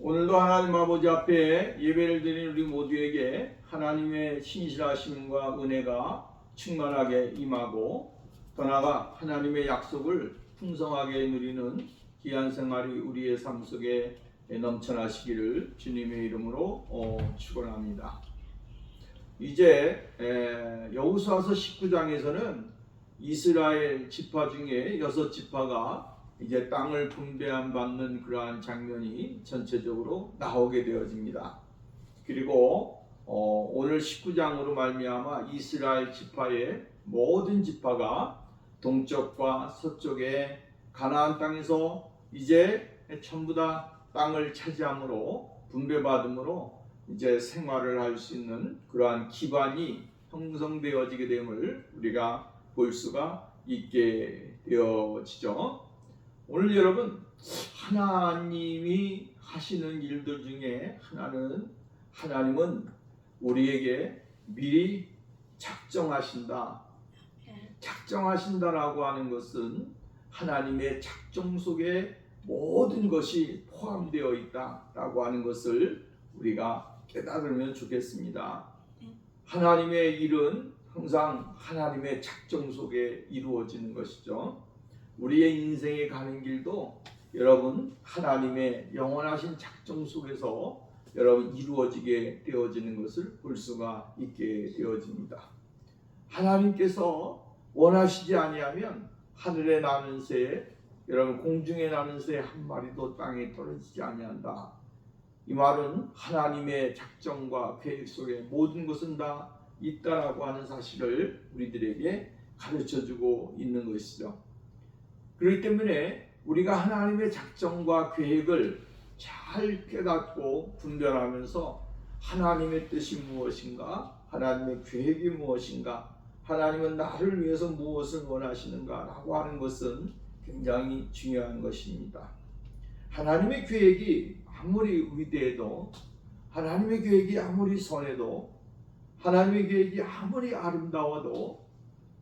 오늘도 하나님 아버지 앞에 예배를 드린 우리 모두에게 하나님의 신실하심과 은혜가 충만하게 임하고 더 나아가 하나님의 약속을 풍성하게 누리는 귀한 생활이 우리의 삶 속에 넘쳐나시기를 주님의 이름으로 축원합니다. 이제 여호수아서 19장에서는 이스라엘 지파 중에 6지파가 이제 땅을 분배받는 그러한 장면이 전체적으로 나오게 되어집니다. 그리고 오늘 19장으로 말미암아 이스라엘 지파의 모든 지파가 동쪽과 서쪽의 가나안 땅에서 이제 전부 다 땅을 차지함으로 분배받음으로 이제 생활을 할 수 있는 그러한 기반이 형성되어지게 됨을 우리가 볼 수가 있게 되어지죠. 오늘 여러분, 하나님이 하시는 일들 중에 하나님은 우리에게 미리 작정하신다라고 하는 것은 하나님의 작정 속에 모든 것이 포함되어 있다라고 하는 것을 우리가 깨달으면 좋겠습니다. 하나님의 일은 항상 하나님의 작정 속에 이루어지는 것이죠. 우리의 인생에 가는 길도 여러분 하나님의 영원하신 작정 속에서 여러분 이루어지게 되어지는 것을 볼 수가 있게 되어집니다. 하나님께서 원하시지 아니하면 하늘에 나는 새, 여러분 공중에 나는 새 한 마리도 땅에 떨어지지 아니한다. 이 말은 하나님의 작정과 계획 속에 모든 것은 다 있다라고 하는 사실을 우리들에게 가르쳐주고 있는 것이죠. 그렇기 때문에 우리가 하나님의 작정과 계획을 잘 깨닫고 분별하면서 하나님의 뜻이 무엇인가, 하나님의 계획이 무엇인가, 하나님은 나를 위해서 무엇을 원하시는가 라고 하는 것은 굉장히 중요한 것입니다. 하나님의 계획이 아무리 위대해도, 하나님의 계획이 아무리 선해도, 하나님의 계획이 아무리 아름다워도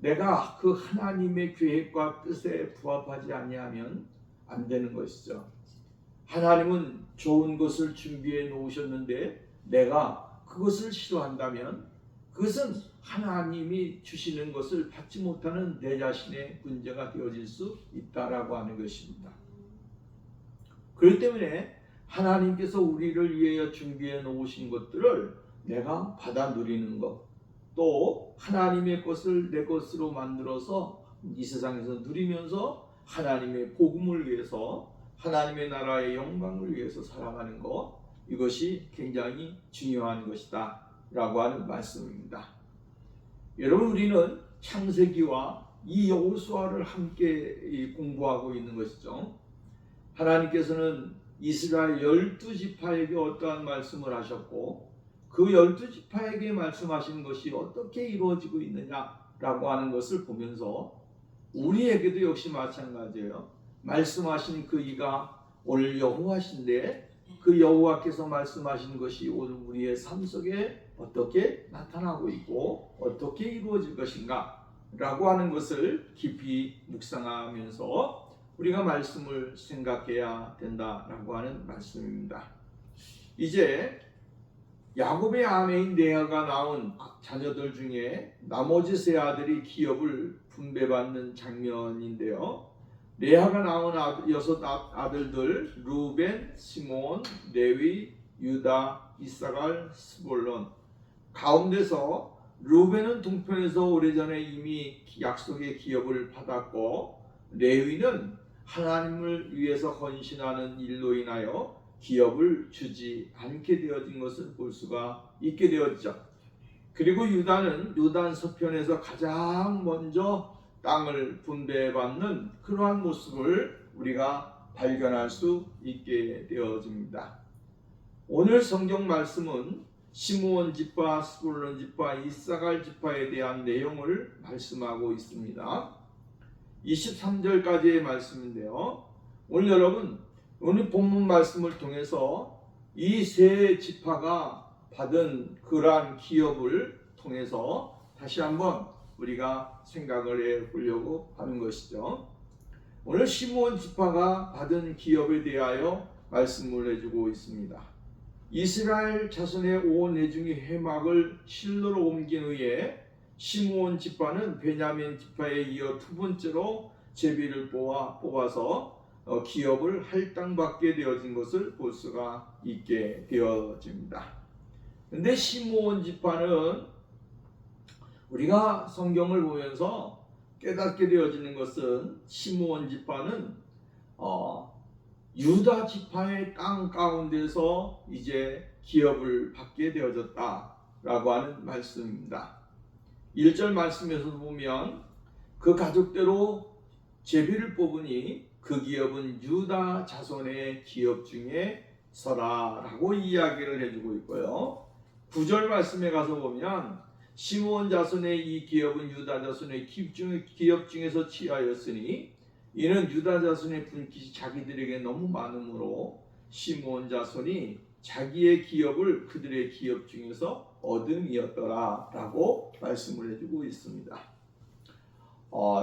내가 그 하나님의 계획과 뜻에 부합하지 아니하면 안 되는 것이죠. 하나님은 좋은 것을 준비해 놓으셨는데 내가 그것을 싫어한다면 그것은 하나님이 주시는 것을 받지 못하는 내 자신의 문제가 되어질 수 있다라고 하는 것입니다. 그렇기 때문에 하나님께서 우리를 위하여 준비해 놓으신 것들을 내가 받아 누리는 것, 또 하나님의 것을 내 것으로 만들어서 이 세상에서 누리면서 하나님의 복음을 위해서, 하나님의 나라의 영광을 위해서 살아가는 것, 이것이 굉장히 중요한 것이다 라고 하는 말씀입니다. 여러분, 우리는 창세기와 이 여호수아를 함께 공부하고 있는 것이죠. 하나님께서는 이스라엘 12지파에게 어떠한 말씀을 하셨고 그 12지파에게 말씀하신 것이 어떻게 이루어지고 있느냐라고 하는 것을 보면서 우리에게도 역시 마찬가지예요. 말씀하신 그 이가 오늘 여호와신데 그 여호와께서 말씀하신 것이 오늘 우리의 삶 속에 어떻게 나타나고 있고 어떻게 이루어질 것인가 라고 하는 것을 깊이 묵상하면서 우리가 말씀을 생각해야 된다라고 하는 말씀입니다. 이제 야곱의 아내인 레아가 낳은 자녀들 중에 나머지 세 아들이 기업을 분배받는 장면인데요. 레아가 낳은 6 아들들 루벤, 시몬, 레위, 유다, 이사갈, 스볼론. 가운데서 루벤은 동편에서 오래전에 이미 약속의 기업을 받았고 레위는 하나님을 위해서 헌신하는 일로 인하여 기업을 주지 않게 되어진 것을 볼 수가 있게 되었죠. 그리고 유다는 요단 서편에서 가장 먼저 땅을 분배받는 그러한 모습을 우리가 발견할 수 있게 되어집니다. 오늘 성경 말씀은 시므온 지파, 스불론 지파, 이사갈 지파에 대한 내용을 말씀하고 있습니다. 23절까지의 말씀인데요. 오늘 여러분, 오늘 본문 말씀을 통해서 이 세 지파가 받은 그러한 기업을 통해서 다시 한번 우리가 생각을 해보려고 하는 것이죠. 오늘 시므온 지파가 받은 기업에 대하여 말씀을 해주고 있습니다. 이스라엘 자손의 온 회중이 회막을 실로로 옮긴 후에 시므온 지파는 베냐민 지파에 이어 두 번째로 제비를 뽑아서 기업을 할당받게 되어진 것을 볼 수가 있게 되어집니다. 근데 시므온 지파는 우리가 성경을 보면서 깨닫게 되어지는 것은 시므온 지파는 유다 지파의 땅 가운데서 이제 기업을 받게 되어졌다라고 하는 말씀입니다. 1절 말씀에서 보면 그 가족대로 제비를 뽑으니 그 기업은 유다 자손의 기업 중에 서라라고 이야기를 해주고 있고요. 9절 말씀에 가서 보면 시므온 자손의 이 기업은 유다 자손의 기업 중에서 취하였으니 이는 유다 자손의 분깃이 자기들에게 너무 많으므로 시므온 자손이 자기의 기업을 그들의 기업 중에서 얻음이었더라 라고 말씀을 해주고 있습니다.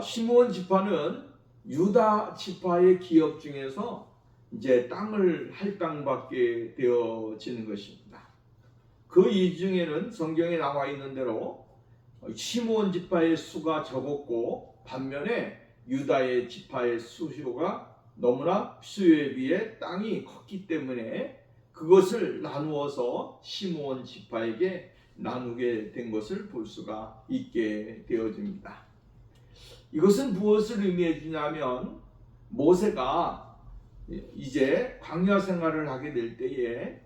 시므온 지파는 유다 지파의 기업 중에서 이제 땅을 할당받게 되어지는 것입니다. 그 이중에는 성경에 나와 있는 대로 시므온 지파의 수가 적었고 반면에 유다의 지파의 수요가 너무나 수요에 비해 땅이 컸기 때문에 그것을 나누어서 시므온 지파에게 나누게 된 것을 볼 수가 있게 되어집니다. 이것은 무엇을 의미해 주냐면 모세가 이제 광야 생활을 하게 될 때에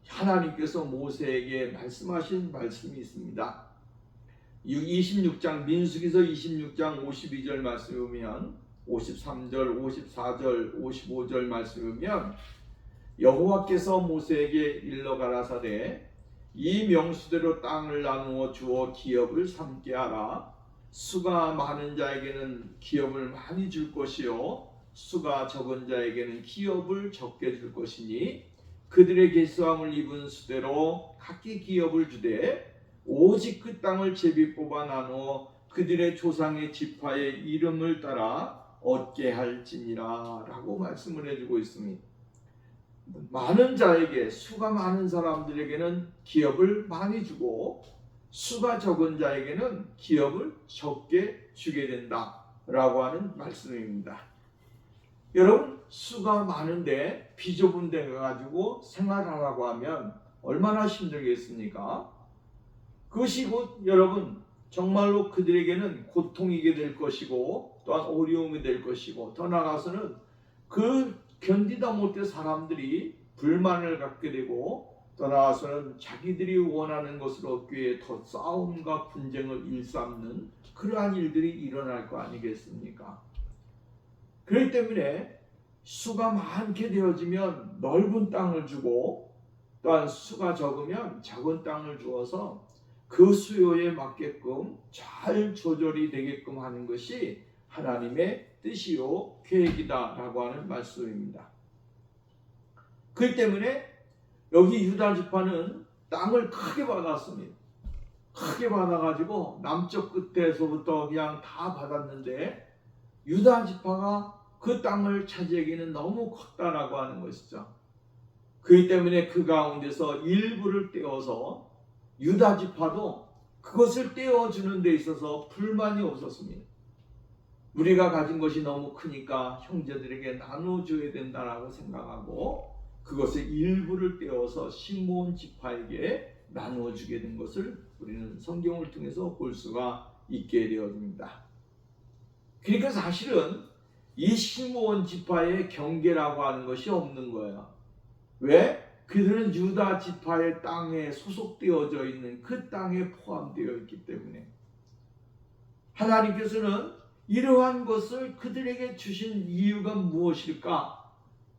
하나님께서 모세에게 말씀하신 말씀이 있습니다. 26장 민수기서 26장 52절 말씀에 보면 53절, 54절, 55절 말씀에 보면 여호와께서 모세에게 일러 가라사대 이 명수대로 땅을 나누어 주어 기업을 삼게 하라. 수가 많은 자에게는 기업을 많이 줄 것이요 수가 적은 자에게는 기업을 적게 줄 것이니 그들의 계수함을 입은 수대로 각기 기업을 주되 오직 그 땅을 제비 뽑아 나누어 그들의 조상의 지파의 이름을 따라 얻게 할지니라 라고 말씀을 해주고 있습니다. 많은 자에게 수가 많은 사람들에게는 기업을 많이 주고 수가 적은 자에게는 기업을 적게 주게 된다 라고 하는 말씀입니다. 여러분 수가 많은데 비좁은 데 가지고 생활하라고 하면 얼마나 힘들겠습니까? 그것이 곧 여러분 정말로 그들에게는 고통이게 될 것이고 또한 어려움이 될 것이고 더 나아가서는 그 견디다 못해 사람들이 불만을 갖게 되고 더 나아가서는 자기들이 원하는 것을 얻기 위해 더 싸움과 분쟁을 일삼는 그러한 일들이 일어날 거 아니겠습니까? 그렇기 때문에 수가 많게 되어지면 넓은 땅을 주고 또한 수가 적으면 작은 땅을 주어서 그 수요에 맞게끔 잘 조절이 되게끔 하는 것이 하나님의 뜻이요 계획이다라고 하는 말씀입니다. 그렇기 때문에 여기 유다 지파는 땅을 크게 받았습니다. 크게 받아가지고 남쪽 끝에서부터 그냥 다 받았는데 유다 지파가 그 땅을 차지하기는 너무 컸다라고 하는 것이죠. 그렇기 때문에 그 가운데서 일부를 떼어서 유다 지파도 그것을 떼어주는 데 있어서 불만이 없었습니다. 우리가 가진 것이 너무 크니까 형제들에게 나눠줘야 된다라고 생각하고 그것의 일부를 떼어서 시므온 지파에게 나누어주게 된 것을 우리는 성경을 통해서 볼 수가 있게 되어집니다. 그러니까 사실은 이 시므온 지파의 경계라고 하는 것이 없는 거예요. 왜? 그들은 유다 지파의 땅에 소속되어져 있는 그 땅에 포함되어 있기 때문에 하나님께서는 이러한 것을 그들에게 주신 이유가 무엇일까?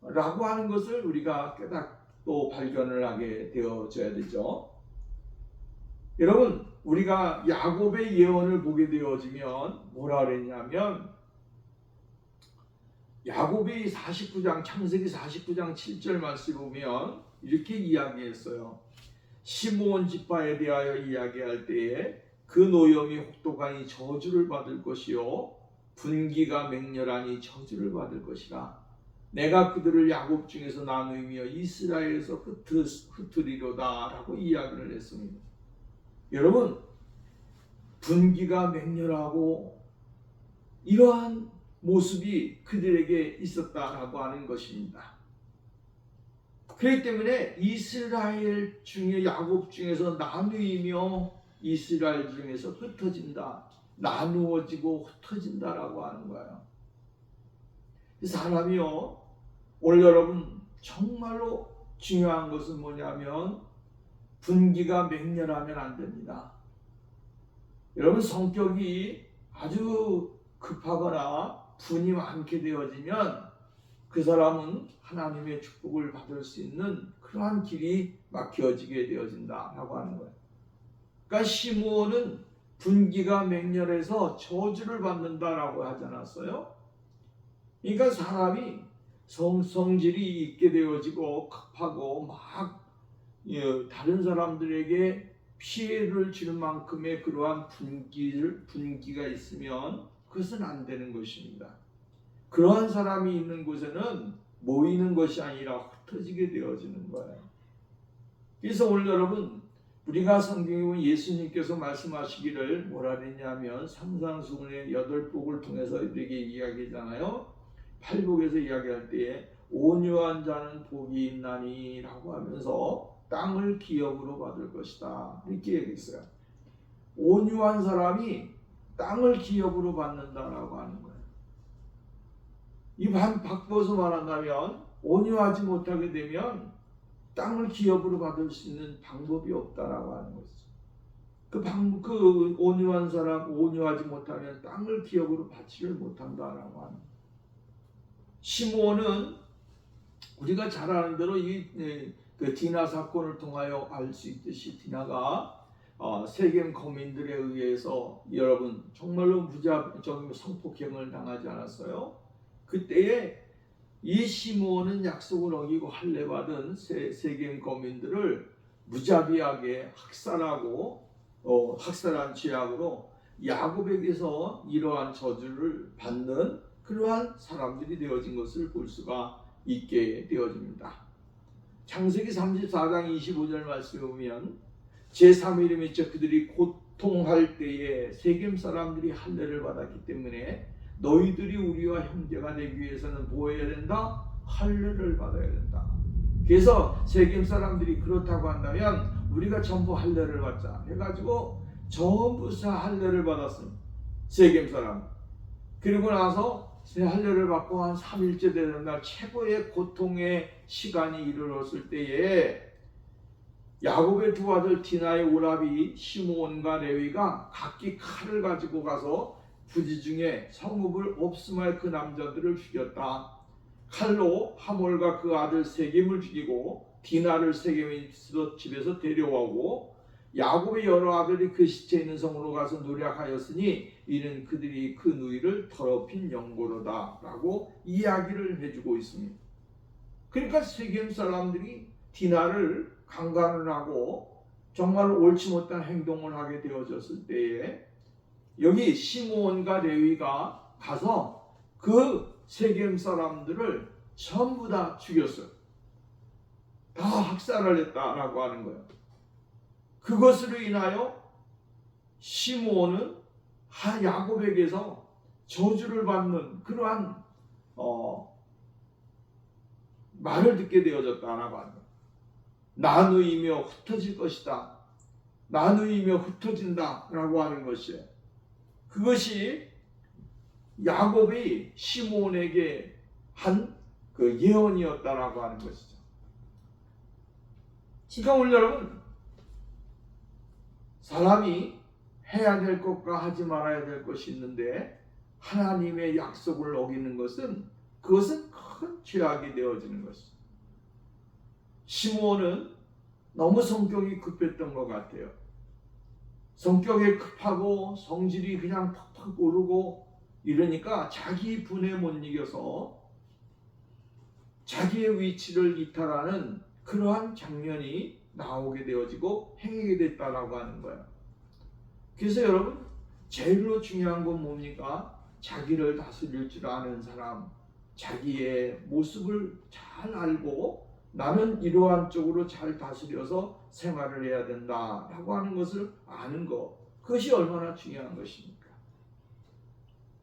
라고 하는 것을 우리가 깨닫고 발견을 하게 되어져야 되죠. 여러분 우리가 야곱의 예언을 보게 되어지면 뭐라 그랬냐면 야곱이 49장 창세기 49장 7절 말씀 보면 이렇게 이야기했어요. 시므온 지파에 대하여 이야기할 때에 그 노염이 혹독하니 저주를 받을 것이요 분기가 맹렬하니 저주를 받을 것이라. 내가 그들을 야곱 중에서 나누며 이스라엘에서 흩으리로다 라고 이야기를 했습니다. 여러분, 분기가 맹렬하고 이러한 모습이 그들에게 있었다라고 하는 것입니다. 그렇기 때문에 이스라엘 중에 야곱 중에서 나누이며 이스라엘 중에서 흩어진다, 나누어지고 흩어진다라고 하는 거예요. 사람이요, 오늘 여러분 정말로 중요한 것은 뭐냐면 분기가 맹렬하면 안 됩니다. 여러분, 성격이 아주 급하거나 분이 많게 되어지면 그 사람은 하나님의 축복을 받을 수 있는 그러한 길이 막혀지게 되어진다라고 하는 거예요. 그러니까 시므온은 분기가 맹렬해서 저주를 받는다라고 하지 않았어요? 그러니까 사람이 성질이 있게 되어지고 급하고 막 다른 사람들에게 피해를 줄 만큼의 그러한 분기가 있으면 그것은 안 되는 것입니다. 그러한 사람이 있는 곳에는 모이는 것이 아니라 흩어지게 되어지는 거예요. 그래서 오늘 여러분, 우리가 성경에 보면 예수님께서 말씀하시기를 뭐라 그랬냐면 산상수훈의 8복을 통해서 우리에게 이야기하잖아요. 8복에서 이야기할 때에 온유한 자는 복이 있나니 라고 하면서 땅을 기업으로 받을 것이다 이렇게 얘기했어요. 온유한 사람이 땅을 기업으로 받는다라고 하는 거예요. 이 바꿔서 말한다면 온유하지 못하게 되면 땅을 기업으로 받을 수 있는 방법이 없다라고 하는 것이죠. 그 온유한 사람, 온유하지 못하면 땅을 기업으로 받지를 못한다라고 하는 거예요. 시므온은 우리가 잘 아는 대로 그 디나 사건을 통하여 알 수 있듯이 디나가 세겜 거민들에 의해서 여러분 정말로 무자비적인 성폭행을 당하지 않았어요? 그때에 이 시므온은 약속을 어기고 할례받은 세겜 거민들을 무자비하게 학살한 죄악으로 야곱에게서 이러한 저주를 받는 그러한 사람들이 되어진 것을 볼 수가 있게 되어집니다. 창세기 34장 25절 말씀에 보면 제3일에 미쳐 그들이 고통할 때에 세겜 사람들이 할례를 받았기 때문에 너희들이 우리와 형제가 되기 위해서는 뭐 해야 된다? 할례를 받아야 된다. 그래서 세겜 사람들이 그렇다고 한다면 우리가 전부 할례를 받자 해가지고 전부 다 할례를 받았습니다. 세겜 사람. 그리고 나서 할례를 받고 한 3일째 되는 날 최고의 고통의 시간이 이르렀을 때에 야곱의 두 아들 디나의 오라비 시므온과 레위가 각기 칼을 가지고 가서 부지 중에 성읍을 없음할 그 남자들을 죽였다. 칼로 하몰과 그 아들 세겜을 죽이고 디나를 세겜의 집에서 데려오고 야곱의 여러 아들이 그 시체 있는 성으로 가서 노력하였으니 이는 그들이 그 누이를 더럽힌 영고로다 라고 이야기를 해주고 있습니다. 그러니까 세겜 사람들이 디나를 강간을 하고 정말 옳지 못한 행동을 하게 되어졌을 때에 여기 시므온과 레위가 가서 그 세겜 사람들을 전부 다 죽였어요. 다 학살을 했다라고 하는 거예요. 그것으로 인하여 시므온은 야곱에게서 저주를 받는 그러한 말을 듣게 되어졌다라고 하는 거예요. 나누이며 흩어질 것이다. 나누이며 흩어진다라고 하는 것이에요. 그것이 야곱이 시므온에게 한 그 예언이었다라고 하는 것이죠. 그러니까 오늘 여러분, 사람이 해야 될 것과 하지 말아야 될 것이 있는데 하나님의 약속을 어기는 것은 그것은 큰 죄악이 되어지는 것이죠. 시므온은 너무 성격이 급했던 것 같아요. 성격이 급하고 성질이 그냥 팍팍 오르고 이러니까 자기 분에 못 이겨서 자기의 위치를 이탈하는 그러한 장면이 나오게 되어지고 행하게 됐다라고 하는 거예요. 그래서 여러분, 제일로 중요한 건 뭡니까? 자기를 다스릴 줄 아는 사람, 자기의 모습을 잘 알고 나는 이러한 쪽으로 잘 다스려서 생활을 해야 된다라고 하는 것을 아는 것, 그것이 얼마나 중요한 것입니까?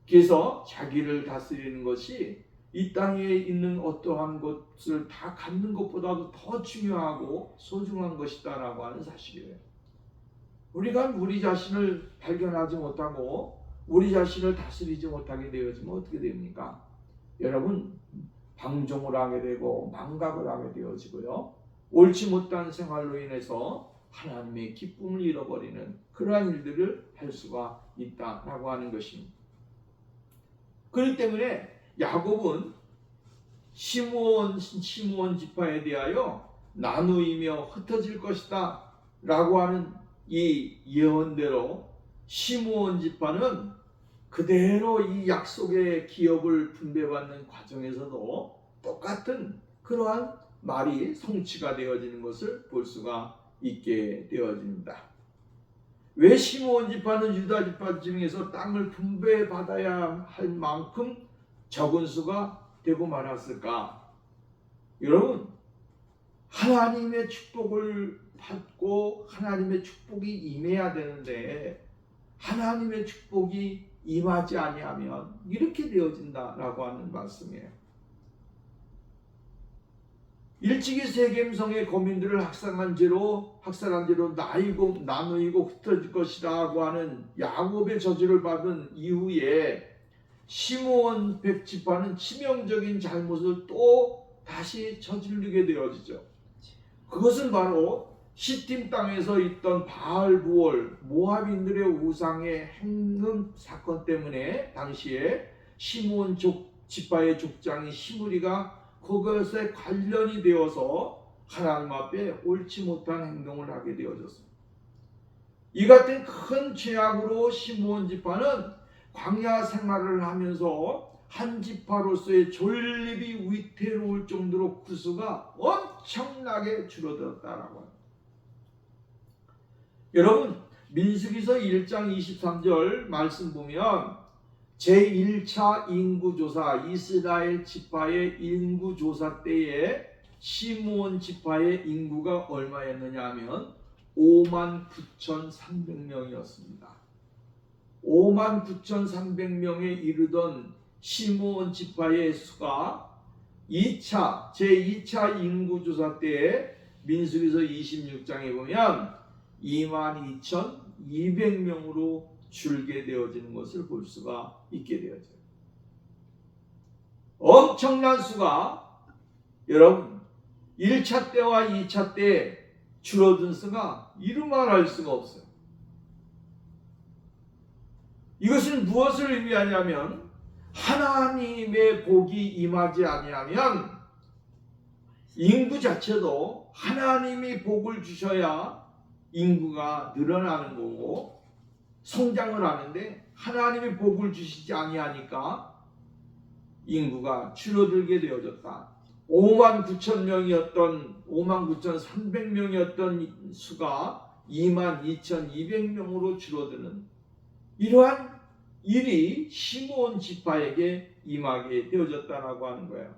그래서 자기를 다스리는 것이 이 땅에 있는 어떠한 것을 다 갖는 것보다도 더 중요하고 소중한 것이다라고 하는 사실이에요. 우리가 우리 자신을 발견하지 못하고 우리 자신을 다스리지 못하게 되어지면 어떻게 됩니까? 여러분, 방종을 하게 되고 망각을 하게 되어지고요. 옳지 못한 생활로 인해서 하나님의 기쁨을 잃어버리는 그러한 일들을 할 수가 있다라고 하는 것입니다. 그렇기 때문에 야곱은 시므온 지파에 대하여 나누이며 흩어질 것이다 라고 하는 이 예언대로 시므온 지파는 그대로 이 약속의 기업을 분배받는 과정에서도 똑같은 그러한 말이 성취가 되어지는 것을 볼 수가 있게 되어집니다. 왜 시므온 지파는 유다 지파 중에서 땅을 분배받아야 할 만큼 적은 수가 되고 말았을까? 여러분, 하나님의 축복을 받고 하나님의 축복이 임해야 되는데 하나님의 축복이 임하지 아니하면 이렇게 되어진다라고 하는 말씀이에요. 일찍이 세겜성의 거민들을 학살한 죄로 나누이고 흩어질 것이라고 하는 야곱의 저주를 받은 이후에 시므온 백지파는 치명적인 잘못을 또 다시 저지르게 되어지죠. 그것은 바로 시팀 땅에서 있던 바알부올 모압인들의 우상의 행음 사건 때문에 당시에 시므온 지파의 족장인 시므리가 그것에 관련이 되어서 하나님 앞에 옳지 못한 행동을 하게 되어졌습니다. 이 같은 큰 죄악으로 시므온 지파는 광야 생활을 하면서 한 지파로서의 존립이 위태로울 정도로 그 수가 엄청나게 줄어들었다라고 합니다. 여러분, 민수기서 1장 23절 말씀 보면 제1차 인구조사 이스라엘 지파의 인구조사 때에 시므온 지파의 인구가 얼마였느냐 하면 59,300명이었습니다. 59,300명에 이르던 시므온 지파의 수가 제2차 인구조사 때에 민수기서 26장에 보면 22,200명으로 줄게 되어지는 것을 볼 수가 있게 되어져요. 엄청난 수가 여러분 1차 때와 2차 때 줄어든 수가 이루 말할 수가 없어요. 이것은 무엇을 의미하냐면 하나님의 복이 임하지 아니하면 인구 자체도 하나님이 복을 주셔야 인구가 늘어나는 거고 성장을 하는데 하나님이 복을 주시지 아니하니까 인구가 줄어들게 되어졌다. 59,300명이었던 수가 22,200명으로 줄어드는 이러한 일이 시므온 지파에게 임하게 되어졌다라고 하는 거예요.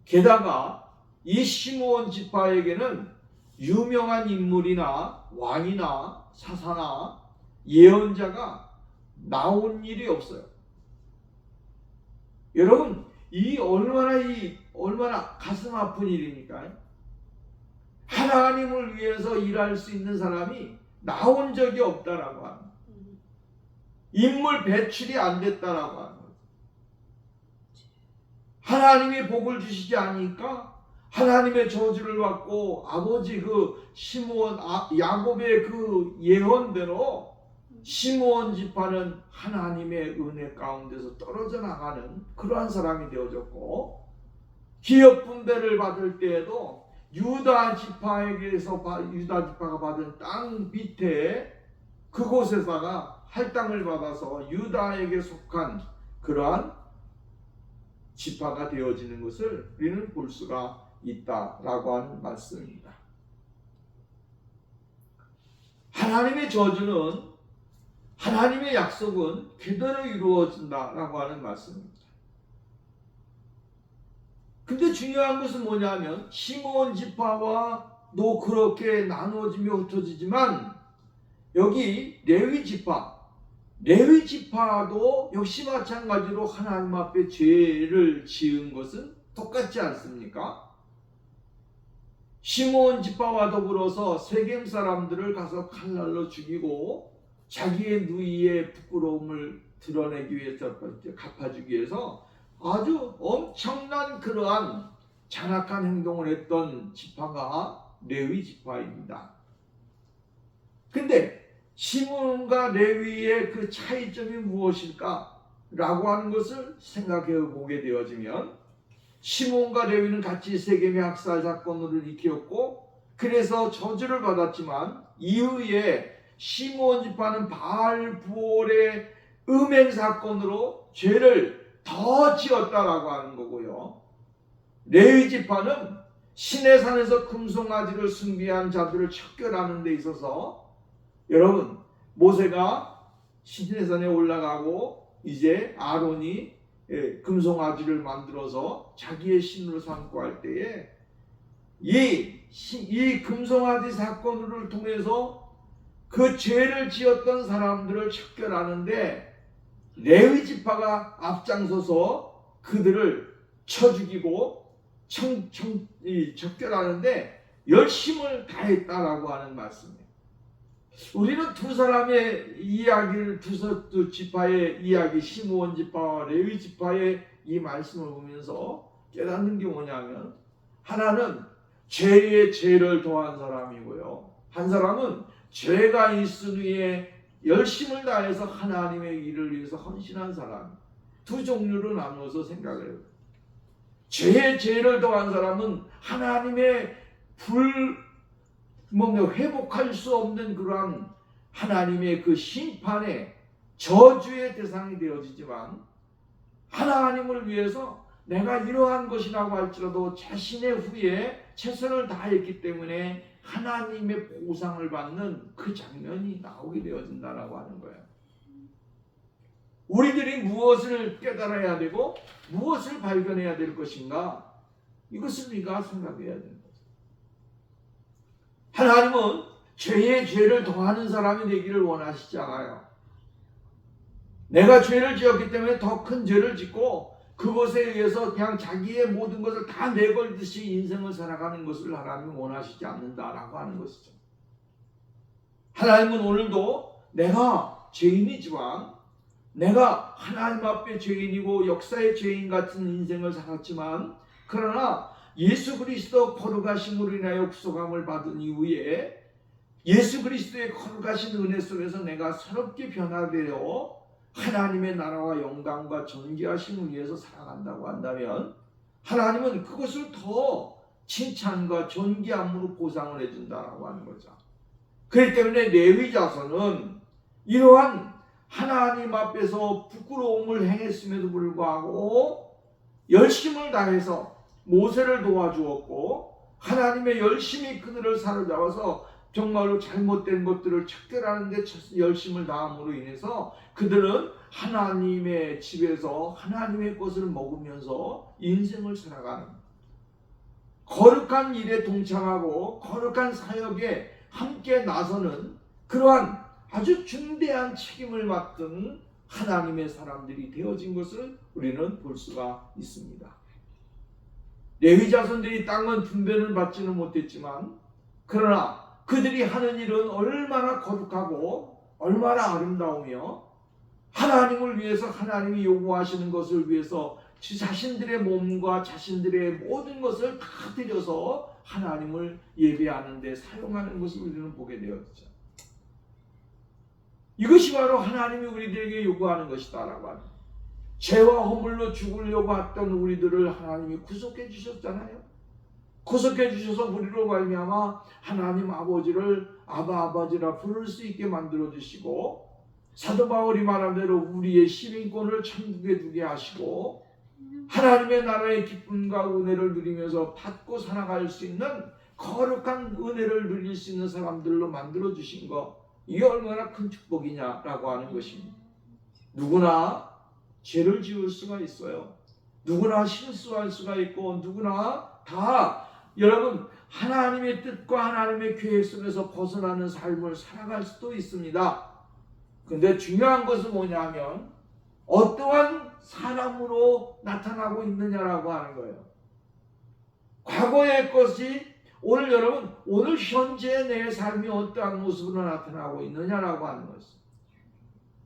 게다가 이 시므온 지파에게는 유명한 인물이나 왕이나 사사나 예언자가 나온 일이 없어요. 여러분, 이 얼마나 가슴 아픈 일입니까? 하나님을 위해서 일할 수 있는 사람이 나온 적이 없다라고 하는 거예요. 인물 배출이 안 됐다라고 하는 거예요. 하나님이 복을 주시지 않으니까 하나님의 저주를 받고 아버지 시므온 야곱의 그 예언대로 시므온 지파는 하나님의 은혜 가운데서 떨어져 나가는 그러한 사람이 되어졌고 기업 분배를 받을 때에도 유다 지파가 받은 땅 밑에 그곳에다가 할당을 받아서 유다에게 속한 그러한 지파가 되어지는 것을 우리는 볼 수가 있다라고 하는 말씀입니다. 하나님의 저주는 하나님의 약속은 그대로 이루어진다라고 하는 말씀입니다. 근데 중요한 것은 뭐냐면 시므온 지파와도 그렇게 나누어지며 흩어지지만 여기 레위 지파도 역시 마찬가지로 하나님 앞에 죄를 지은 것은 똑같지 않습니까? 시므온 지파와 더불어서 세겜 사람들을 가서 칼날로 죽이고 자기의 누이의 부끄러움을 드러내기 위해서, 갚아주기 위해서 아주 엄청난 그러한 잔악한 행동을 했던 지파가 레위 지파입니다. 근데 시므온과 레위의 그 차이점이 무엇일까? 라고 하는 것을 생각해 보게 되어지면 시므온과 레위는 같이 세겜의 학살 사건으로 일으켰고 그래서 저주를 받았지만 이후에 시므온 지파는 바알 부올의 음행 사건으로 죄를 더 지었다라고 하는 거고요. 레위 지파는 시내산에서 금송아지를 숭배한 자들을 척결하는 데 있어서 여러분 모세가 시내산에 올라가고 이제 아론이 금송아지를 만들어서 자기의 신으로 삼고 할 때에 이 금송아지 사건을 통해서 그 죄를 지었던 사람들을 척결하는데 레위 지파가 앞장서서 그들을 쳐 죽이고 척결하는데 열심을 다했다라고 하는 말씀이에요. 우리는 두 사람의 이야기를 두 지파의 이야기 시므온 지파와 레위 지파의 이 말씀을 보면서 깨닫는 게 뭐냐면 하나는 죄에 죄를 더한 사람이고요. 한 사람은 죄가 있은 후에 열심을 다해서 하나님의 일을 위해서 헌신한 사람. 두 종류로 나누어서 생각을 해요. 죄에 죄를 더한 사람은 하나님의 회복할 수 없는 그러한 하나님의 그 심판의 저주의 대상이 되어지지만 하나님을 위해서 내가 이러한 것이라고 할지라도 자신의 후에 최선을 다했기 때문에 하나님의 보상을 받는 그 장면이 나오게 되어진다라고 하는 거예요. 우리들이 무엇을 깨달아야 되고 무엇을 발견해야 될 것인가? 이것을 우리가 생각해야 되는 거죠. 하나님은 죄에 죄를 더하는 사람이 되기를 원하시지 않아요. 내가 죄를 지었기 때문에 더 큰 죄를 짓고 그것에 의해서 그냥 자기의 모든 것을 다 내걸듯이 인생을 살아가는 것을 하나님은 원하시지 않는다라고 하는 것이죠. 하나님은 오늘도 내가 죄인이지만 내가 하나님 앞에 죄인이고 역사의 죄인 같은 인생을 살았지만 그러나 예수 그리스도 거룩하심으로 인하여 구속함을 받은 이후에 예수 그리스도의 거룩하신 은혜 속에서 내가 새롭게 변화되어 하나님의 나라와 영광과 존귀하심을 위해서 살아간다고 한다면 하나님은 그것을 더 칭찬과 존귀함으로 보상을 해준다라고 하는 거죠. 그렇기 때문에 레위 자손은 이러한 하나님 앞에서 부끄러움을 행했음에도 불구하고 열심을 다해서 모세를 도와주었고 하나님의 열심히 그들을 사로잡아서 정말로 잘못된 것들을 척결하는 데 열심을 다함으로 인해서 그들은 하나님의 집에서 하나님의 것을 먹으면서 인생을 살아가는 거룩한 일에 동참하고 거룩한 사역에 함께 나서는 그러한 아주 중대한 책임을 맡은 하나님의 사람들이 되어진 것을 우리는 볼 수가 있습니다. 레위 자손들이 땅은 분배를 받지는 못했지만 그러나 그들이 하는 일은 얼마나 거룩하고 얼마나 아름다우며 하나님을 위해서 하나님이 요구하시는 것을 위해서 자신들의 몸과 자신들의 모든 것을 다 들여서 하나님을 예배하는 데 사용하는 것을 우리는 보게 되었죠. 이것이 바로 하나님이 우리들에게 요구하는 것이다라고 하는 죄와 허물로 죽으려고 했던 우리들을 하나님이 구속해 주셨잖아요. 구속해 주셔서 우리로 말미암아 하나님 아버지를 아버지라 부를 수 있게 만들어 주시고 사도 바울이 말한 대로 우리의 시민권을 천국에 두게 하시고 하나님의 나라의 기쁨과 은혜를 누리면서 받고 살아갈 수 있는 거룩한 은혜를 누릴 수 있는 사람들로 만들어 주신 것, 이게 얼마나 큰 축복이냐라고 하는 것입니다. 누구나 죄를 지을 수가 있어요. 누구나 실수할 수가 있고 누구나 다 여러분 하나님의 뜻과 하나님의 계획 속에서 벗어나는 삶을 살아갈 수도 있습니다. 근데 중요한 것은 뭐냐면 어떠한 사람으로 나타나고 있느냐라고 하는 거예요. 과거의 것이 오늘 여러분 오늘 현재 내 삶이 어떠한 모습으로 나타나고 있느냐라고 하는 것입니다.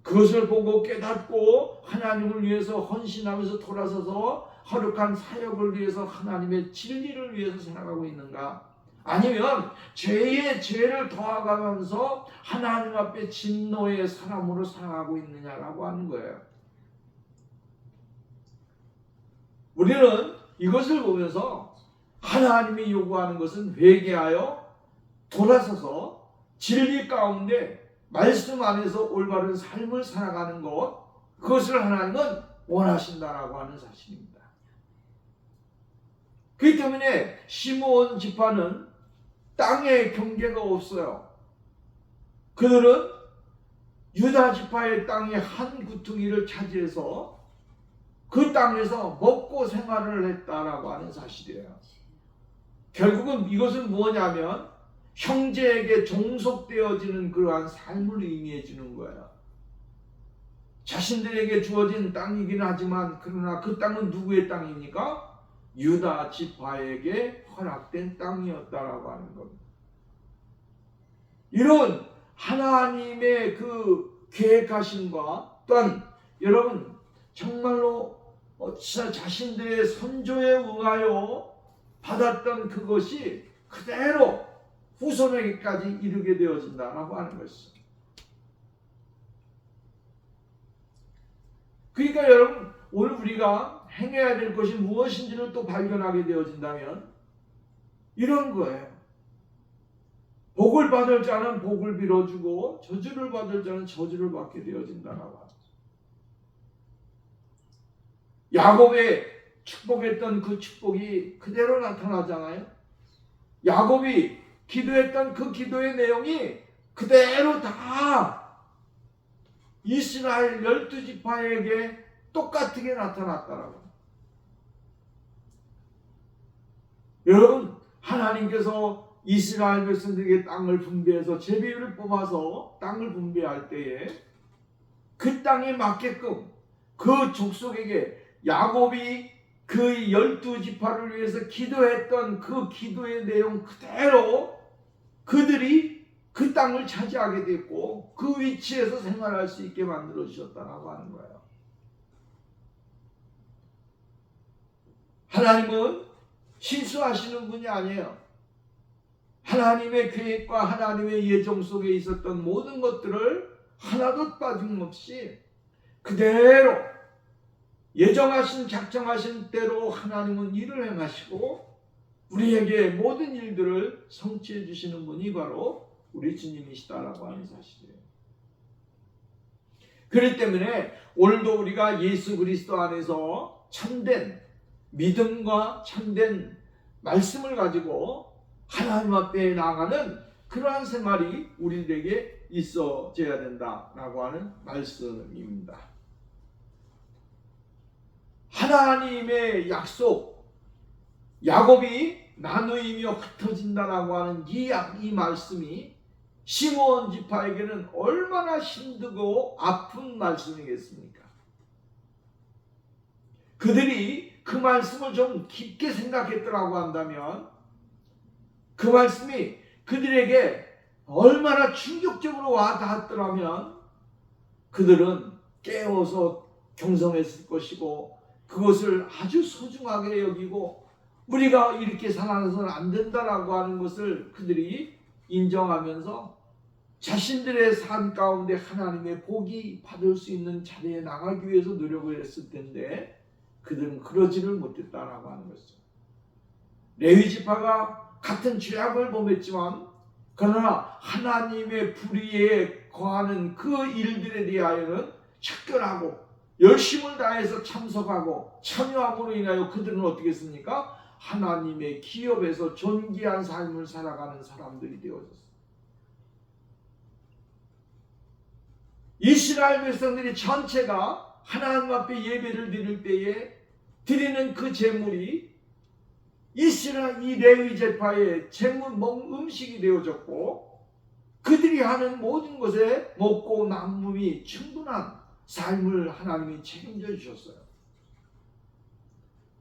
그것을 보고 깨닫고 하나님을 위해서 헌신하면서 돌아서서 거룩한 사역을 위해서 하나님의 진리를 위해서 살아가고 있는가? 아니면 죄를 더하가면서 하나님 앞에 진노의 사람으로 살아가고 있느냐라고 하는 거예요. 우리는 이것을 보면서 하나님이 요구하는 것은 회개하여 돌아서서 진리 가운데 말씀 안에서 올바른 삶을 살아가는 것, 그것을 하나님은 원하신다라고 하는 사실입니다. 그렇기 때문에 시므온 지파는 땅에 경계가 없어요. 그들은 유다 지파의 땅의 한 구퉁이를 차지해서 그 땅에서 먹고 생활을 했다라고 하는 사실이에요. 결국은 이것은 뭐냐면 형제에게 종속되어지는 그러한 삶을 의미해 주는 거예요. 자신들에게 주어진 땅이긴 하지만 그러나 그 땅은 누구의 땅입니까? 유다 지파에게 허락된 땅이었다라고 하는 겁니다. 이런 하나님의 그 계획하심과 또한 여러분 정말로 자신들의 선조에 의하여 받았던 그것이 그대로 후손에게까지 이르게 되어진다라고 하는 것이죠. 그러니까 여러분 오늘 우리가 행해야 될 것이 무엇인지를 또 발견하게 되어진다면 이런 거예요. 복을 받을 자는 복을 빌어주고 저주를 받을 자는 저주를 받게 되어진다라고 하죠. 야곱의 축복했던 그 축복이 그대로 나타나잖아요. 야곱이 기도했던 그 기도의 내용이 그대로 다 이스라엘 12지파에게 똑같게 나타났다라고. 여러분 하나님께서 이스라엘 백성들에게 땅을 분배해서 제비를 뽑아서 땅을 분배할 때에 그 땅에 맞게끔 그 족속에게 야곱이 그 12지파를 위해서 기도했던 그 기도의 내용 그대로 그들이 그 땅을 차지하게 됐고 그 위치에서 생활할 수 있게 만들어 주셨다라고 하는 거예요. 하나님은 실수하시는 분이 아니에요. 하나님의 계획과 하나님의 예정 속에 있었던 모든 것들을 하나도 빠짐없이 그대로 예정하신 작정하신 대로 하나님은 일을 행하시고 우리에게 모든 일들을 성취해 주시는 분이 바로 우리 주님이시다라고 하는 사실이에요. 그렇기 때문에 오늘도 우리가 예수 그리스도 안에서 참된 믿음과 참된 말씀을 가지고 하나님 앞에 나아가는 그러한 생활이 우리들에게 있어져야 된다라고 하는 말씀입니다. 하나님의 약속, 야곱이 나누이며 흩어진다라고 하는 이 말씀이 시므온 지파에게는 얼마나 힘들고 아픈 말씀이겠습니까? 그들이 그 말씀을 좀 깊게 생각했더라고 한다면 그 말씀이 그들에게 얼마나 충격적으로 와닿았더라면 그들은 깨어서 경성했을 것이고 그것을 아주 소중하게 여기고 우리가 이렇게 살아서는 안 된다라고 하는 것을 그들이 인정하면서 자신들의 삶 가운데 하나님의 복이 받을 수 있는 자리에 나가기 위해서 노력을 했을 텐데 그들은 그러지를 못했다라고 하는 것이죠. 레위 지파가 같은 죄악을 범했지만 그러나 하나님의 불의에 거하는 그 일들에 대하여는 척결하고 열심을 다해서 참석하고 참여함으로 인하여 그들은 어떻게 했습니까? 하나님의 기업에서 존귀한 삶을 살아가는 사람들이 되어졌습니다. 이스라엘 백성들이 전체가 하나님 앞에 예배를 드릴 때에 드리는 그 제물이 이 레위 제파의 제물 음식이 되어졌고, 그들이 하는 모든 것에 먹고 남음이 충분한 삶을 하나님이 책임져 주셨어요.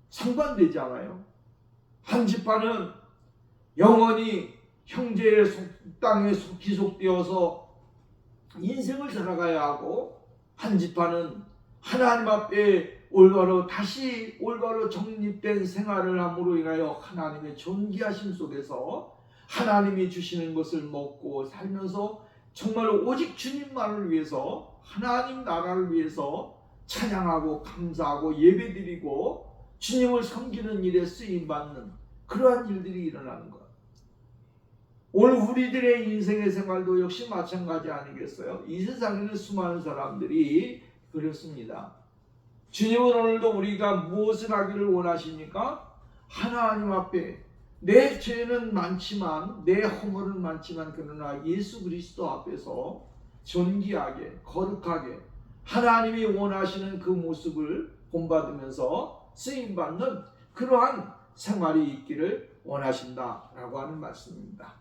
상관되지 않아요. 한 지파는 영원히 형제의 땅에 기속되어서 인생을 살아가야 하고, 한 지파는 하나님 앞에 다시 올바로 정립된 생활을 함으로 인하여 하나님의 존귀하심 속에서 하나님이 주시는 것을 먹고 살면서 정말로 오직 주님만을 위해서, 하나님 나라를 위해서 찬양하고 감사하고 예배드리고 주님을 섬기는 일에 쓰임받는 그러한 일들이 일어나는 것. 오늘 우리들의 인생의 생활도 역시 마찬가지 아니겠어요? 이 세상에는 수많은 사람들이 그렇습니다. 주님은 오늘도 우리가 무엇을 하기를 원하십니까? 하나님 앞에 내 죄는 많지만, 내 허물은 많지만, 그러나 예수 그리스도 앞에서 존귀하게 거룩하게 하나님이 원하시는 그 모습을 본받으면서 쓰임받는 그러한 생활이 있기를 원하신다라고 하는 말씀입니다.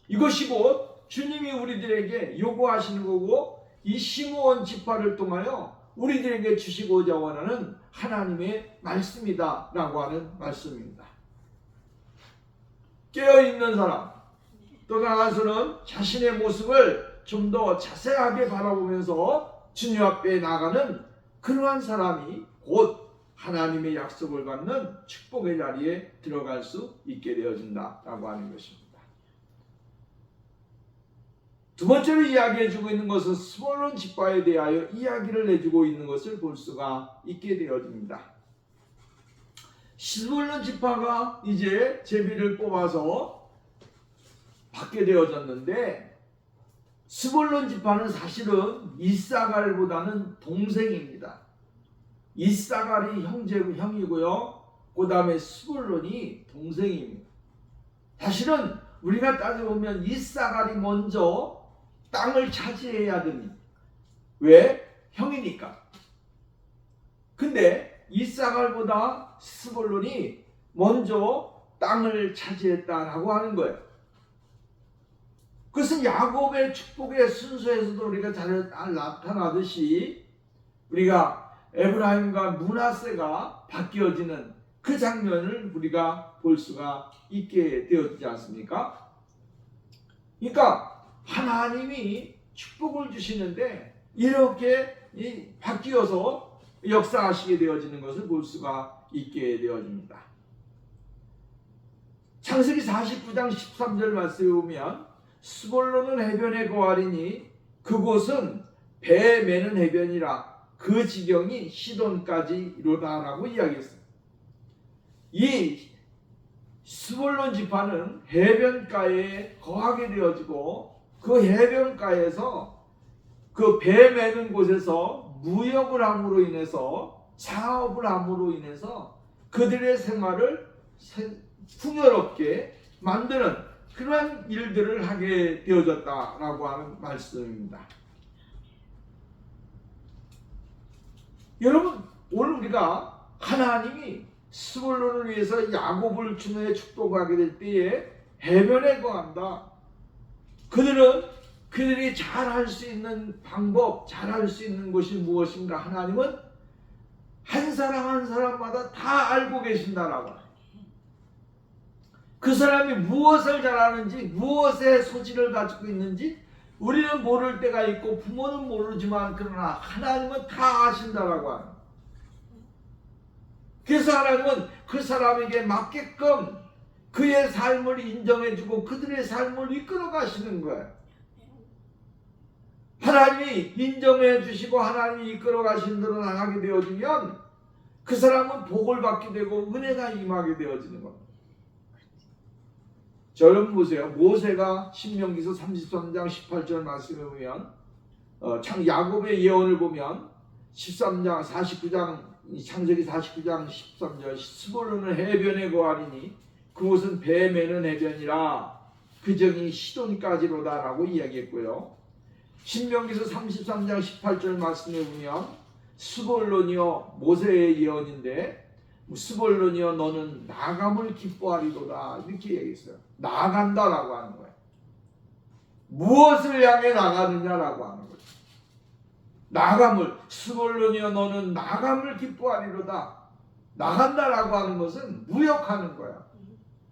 이것이 곧 주님이 우리들에게 요구하시는 거고, 이 시므온 지파를 통하여 우리들에게 주시고자 원하는 하나님의 말씀이다 라고 하는 말씀입니다. 깨어있는 사람, 또 나아가서는 자신의 모습을 좀 더 자세하게 바라보면서 주님 앞에 나가는 그러한 사람이 곧 하나님의 약속을 받는 축복의 자리에 들어갈 수 있게 되어진다라고 하는 것입니다. 두 번째로 이야기해주고 있는 것은 스불론 지파에 대하여 이야기를 해주고 있는 것을 볼 수가 있게 되어집니다. 스불론 지파가 이제 제비를 뽑아서 받게 되어졌는데, 스불론 지파는 사실은 이사갈보다는 동생입니다. 이사갈이 형이고요, 그 다음에 스불론이 동생입니다. 사실은 우리가 따져보면 이사갈이 먼저 땅을 차지해야 됩니다. 왜? 형이니까. 근데 이사갈보다 스불론이 먼저 땅을 차지했다라고 하는 거예요. 그것은 야곱의 축복의 순서에서도 우리가 잘 나타나듯이, 우리가 에브라임과 므낫세가 바뀌어지는 그 장면을 우리가 볼 수가 있게 되었지 않습니까? 그러니까 하나님이 축복을 주시는데 이렇게 바뀌어서 역사하시게 되어지는 것을 볼 수가 있게 되어집니다. 창세기 49장 13절 말씀에 보면, 스불론은 해변에 거하리니 그곳은 배 매는 해변이라 그 지경이 시돈까지로다라고 이야기했습니다. 이 스불론 지파는 해변가에 거하게 되어지고, 그 해변가에서 그 배 매는 곳에서 무역을 함으로 인해서, 사업을 함으로 인해서 그들의 생활을 풍요롭게 만드는 그러한 일들을 하게 되어졌다라고 하는 말씀입니다. 여러분, 오늘 우리가 하나님이 스불론을 위해서 야곱을 주님의 축복하게 될 때에 해변에 거한다. 그들이 잘할 수 있는 방법, 잘할 수 있는 것이 무엇인가? 하나님은 한 사람 한 사람마다 다 알고 계신다라고 해요. 그 사람이 무엇을 잘하는지, 무엇의 소질을 가지고 있는지 우리는 모를 때가 있고 부모는 모르지만, 그러나 하나님은 다 아신다라고 하는. 그래서 하나님은 그 사람에게 맞게끔 그의 삶을 인정해주고 그들의 삶을 이끌어 가시는 거예요. 하나님이 인정해 주시고 하나님이 이끌어 가신 대로 나가게 되어지면 그 사람은 복을 받게 되고 은혜가 임하게 되어지는 겁니다. 자, 여러분 보세요. 모세가 신명기서 33장 18절 말씀에 보면, 야곱의 예언을 보면 13장 49장 창세기 49장 13절, 스불론은 해변에 거하리니 그곳은 배 매는 해변이라 그 정이 시돈까지로다라고 이야기했고요. 신명기서 33장 18절 말씀에 보면 스볼론이여, 모세의 예언인데, 스볼론이여 너는 나감을 기뻐하리로다, 이렇게 얘기했어요. 나간다라고 하는 거예요. 무엇을 향해 나가느냐라고 하는 거죠. 나감을, 스볼론이여 너는 나감을 기뻐하리로다. 나간다라고 하는 것은 무역하는 거야.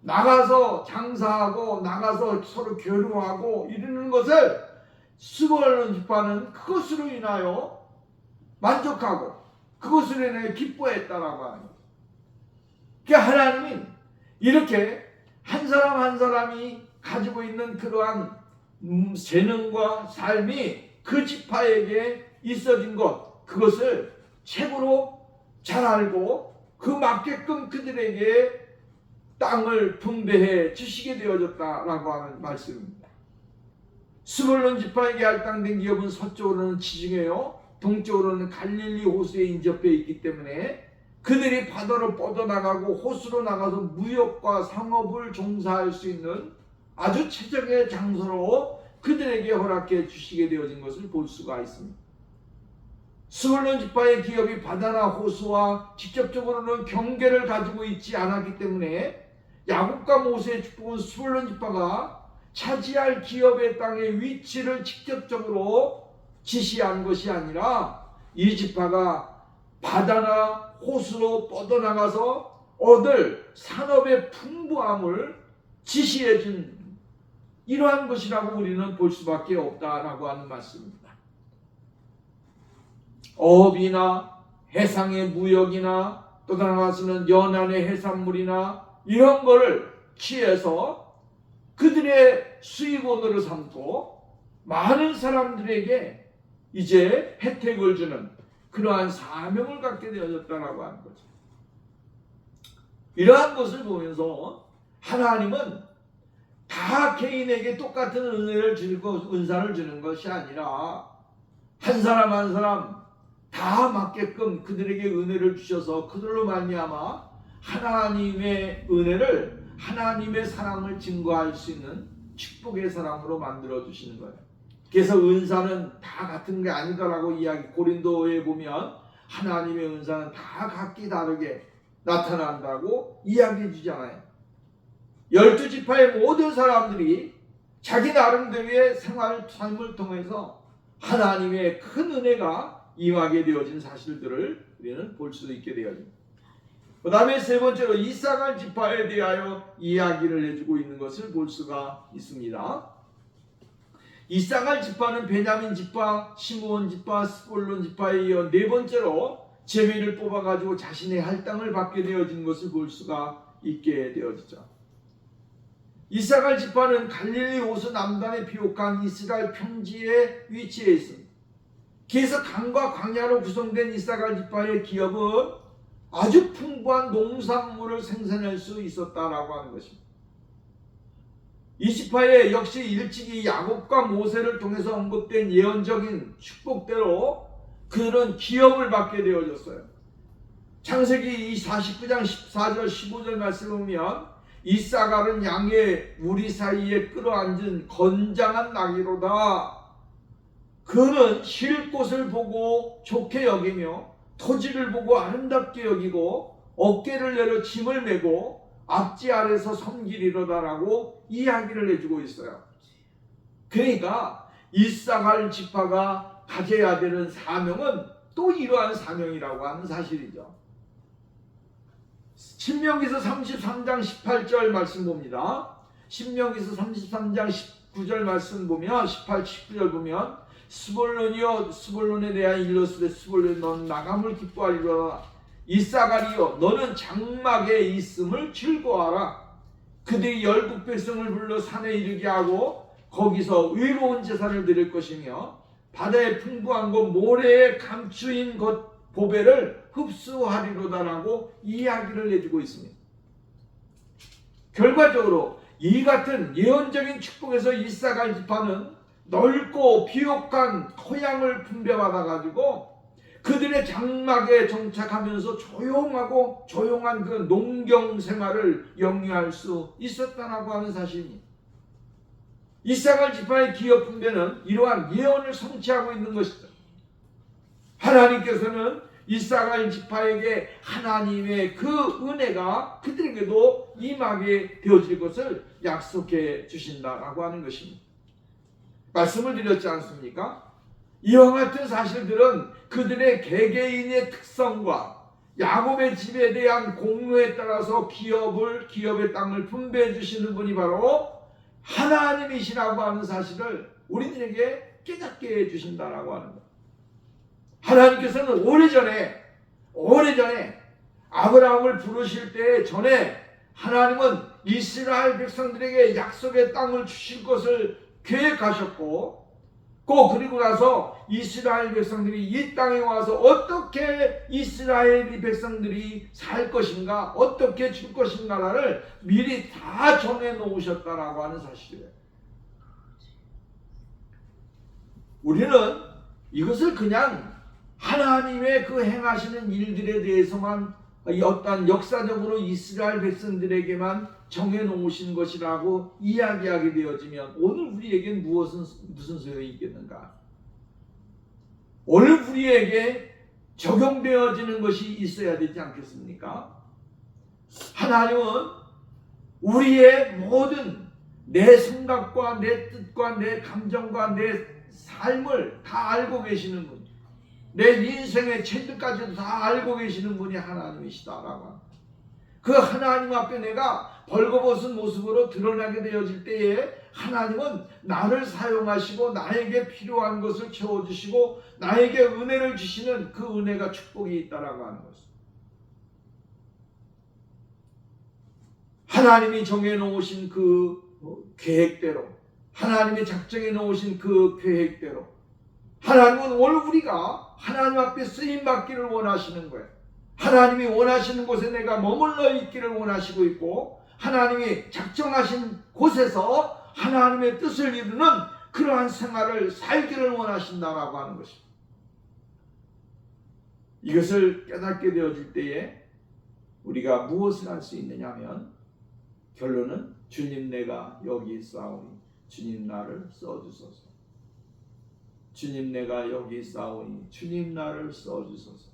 나가서 장사하고 나가서 서로 교류하고 이러는 것을 스볼론 지파는 그것으로 인하여 만족하고 그것으로 인하여 기뻐했다라고 하는 거예요. 그러니까 하나님은 이렇게 한 사람 한 사람이 가지고 있는 그러한 재능과 삶이 그 지파에게 있어진 것, 그것을 최고로 잘 알고 그 맞게끔 그들에게 땅을 분배해 주시게 되어졌다라고 하는 말씀입니다. 스불론 지파에게 할당된 기업은 서쪽으로는 지중해요, 동쪽으로는 갈릴리 호수에 인접해 있기 때문에 그들이 바다로 뻗어나가고 호수로 나가서 무역과 상업을 종사할 수 있는 아주 최적의 장소로 그들에게 허락해 주시게 되어진 것을 볼 수가 있습니다. 스불론 지파의 기업이 바다나 호수와 직접적으로는 경계를 가지고 있지 않았기 때문에 야곱과 모세의 축복은 스불론 지파가 차지할 기업의 땅의 위치를 직접적으로 지시한 것이 아니라 이 지파가 바다나 호수로 뻗어나가서 얻을 산업의 풍부함을 지시해준 이러한 것이라고 우리는 볼 수밖에 없다라고 하는 말씀입니다. 어업이나 해상의 무역이나 또 나아가서는 연안의 해산물이나 이런 거를 취해서 그들의 수입원으로 삼고 많은 사람들에게 이제 혜택을 주는 그러한 사명을 갖게 되어졌다라고 하는 거죠. 이러한 것을 보면서 하나님은 다 개인에게 똑같은 은혜를 주고 은사를 주는 것이 아니라 한 사람 한 사람 다 맞게끔 그들에게 은혜를 주셔서 그들로 말미암아 하나님의 은혜를, 하나님의 사랑을 증거할 수 있는 축복의 사람으로 만들어 주시는 거예요. 그래서 은사는 다 같은 게 아니다라고 이야기, 고린도에 보면 하나님의 은사는 다 각기 다르게 나타난다고 이야기해 주잖아요. 12지파의 모든 사람들이 자기 나름대로의 삶을 통해서 하나님의 큰 은혜가 임하게 되어진 사실들을 우리는 볼 수 있게 되어집니다. 그 다음에 세 번째로 이사갈 지파에 대하여 이야기를 해주고 있는 것을 볼 수가 있습니다. 이사갈 지파는 베냐민 지파, 시므온 지파, 스불론 지파에 이어 네 번째로 제비를 뽑아가지고 자신의 할당을 받게 되어진 것을 볼 수가 있게 되어지죠. 이사갈 지파는 갈릴리 호수 남단에 비옥한 이스라엘 평지에 위치해 있습니다. 그래서 강과 광야로 구성된 이사갈 지파의 기업은 아주 풍부한 농산물을 생산할 수 있었다라고 하는 것입니다. 이 지파에 역시 일찍이 야곱과 모세를 통해서 언급된 예언적인 축복대로 그들은 기업을 받게 되어졌어요. 창세기 49장 14절 15절 말씀을 보면 이사갈은 양의 우리 사이에 끌어앉은 건장한 나귀로다. 그는 쉴 곳을 보고 좋게 여기며 토지를 보고 아름답게 여기고 어깨를 내려 짐을 메고 앞지 아래서 섬기리로다라고 이야기를 해주고 있어요. 그러니까 이사갈 지파가 가져야 되는 사명은 또 이러한 사명이라고 하는 사실이죠. 신명기서 33장 18절 말씀 봅니다. 신명기서 33장 19절 말씀 보면 18, 19절 보면 스불론이여 스불론에 대하여 일러스되 스불론 너는 나감을 기뻐하리로다. 이사갈이여 너는 장막에 있음을 즐거워하라. 그들이 열국 백성을 불러 산에 이르게 하고 거기서 의로운 제사를 드릴 것이며 바다의 풍부한 것 모래에 감추인 것 보배를 흡수하리로다라고 이야기를 해주고 있습니다. 결과적으로 이 같은 예언적인 축복에서 이사갈 지파는 넓고 비옥한 토양을 분배받아 가지고 그들의 장막에 정착하면서 조용한 그 농경 생활을 영위할 수 있었다라고 하는 사실입니다. 이사갈 지파의 기업 분배는 이러한 예언을 성취하고 있는 것이다. 하나님께서는 이스라엘 지파에게 하나님의 그 은혜가 그들에게도 임하게 되어질 것을 약속해 주신다라고 하는 것입니다. 말씀을 드렸지 않습니까? 이와 같은 사실들은 그들의 개개인의 특성과 야곱의 집에 대한 공로에 따라서 기업의 땅을 분배해 주시는 분이 바로 하나님이시라고 하는 사실을 우리들에게 깨닫게 해 주신다라고 하는 것. 하나님께서는 오래전에 아브라함을 부르실 때 전에 하나님은 이스라엘 백성들에게 약속의 땅을 주실 것을 계획하셨고, 그리고 나서 이스라엘 백성들이 이 땅에 와서 어떻게 이스라엘 백성들이 살 것인가, 어떻게 줄 것인가를 미리 다 정해 놓으셨다라고 하는 사실이에요. 우리는 이것을 그냥 하나님의 그 행하시는 일들에 대해서만 어떤 역사적으로 이스라엘 백성들에게만 정해놓으신 것이라고 이야기하게 되어지면 오늘 우리에겐 무슨 소용이 있겠는가? 오늘 우리에게 적용되어지는 것이 있어야 되지 않겠습니까? 하나님은 우리의 모든 내 생각과 내 뜻과 내 감정과 내 삶을 다 알고 계시는 분, 내 인생의 체득까지도 다 알고 계시는 분이 하나님이시다라고 합니다. 그 하나님 앞에 내가 벌거벗은 모습으로 드러나게 되어질 때에 하나님은 나를 사용하시고 나에게 필요한 것을 채워주시고 나에게 은혜를 주시는 그 은혜가 축복이 있다라고 하는 것입니다. 하나님이 정해놓으신 그 계획대로, 하나님이 작정해 놓으신 그 계획대로 하나님은 오늘 우리가 하나님 앞에 쓰임받기를 원하시는 거예요. 하나님이 원하시는 곳에 내가 머물러 있기를 원하시고 있고, 하나님이 작정하신 곳에서 하나님의 뜻을 이루는 그러한 생활을 살기를 원하신다라고 하는 것입니다. 이것을 깨닫게 되어질 때에 우리가 무엇을 할 수 있느냐 하면, 결론은 주님 내가 여기 있사오니 주님 나를 써주소서. 주님 내가 여기 있사오니 주님 나를 써주소서.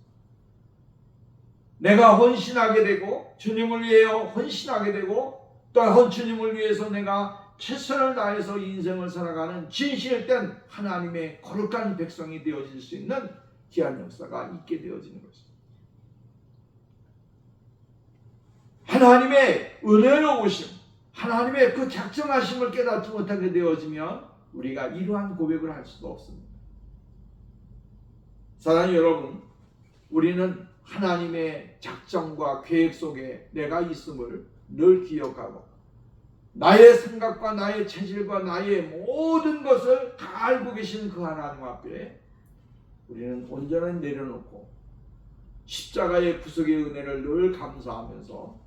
내가 헌신하게 되고 주님을 위하여 헌신하게 되고 또한 주님을 위해서 내가 최선을 다해서 인생을 살아가는 진실된 하나님의 거룩한 백성이 되어질 수 있는 귀한 역사가 있게 되어지는 것입니다. 하나님의 은혜로우심, 하나님의 그 작정하심을 깨닫지 못하게 되어지면 우리가 이러한 고백을 할 수도 없습니다. 사랑하는 여러분, 우리는 하나님의 작정과 계획 속에 내가 있음을 늘 기억하고 나의 생각과 나의 체질과 나의 모든 것을 다 알고 계신 그 하나님 앞에 우리는 온전히 내려놓고 십자가의 구속의 은혜를 늘 감사하면서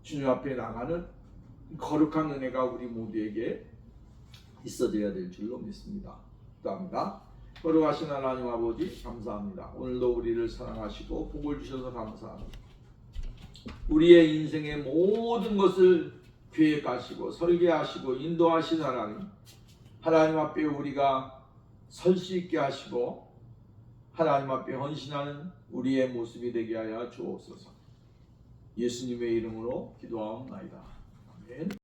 주님 앞에 나가는 거룩한 은혜가 우리 모두에게 있어져야 될 줄로 믿습니다. 감사합니다. 거룩하신 하나님 아버지 감사합니다. 오늘도 우리를 사랑하시고 복을 주셔서 감사합니다. 우리의 인생의 모든 것을 계획하시고 설계하시고 인도하신 하나님 앞에 우리가 설 수 있게 하시고 하나님 앞에 헌신하는 우리의 모습이 되게 하여 주옵소서. 예수님의 이름으로 기도하옵나이다. 아멘.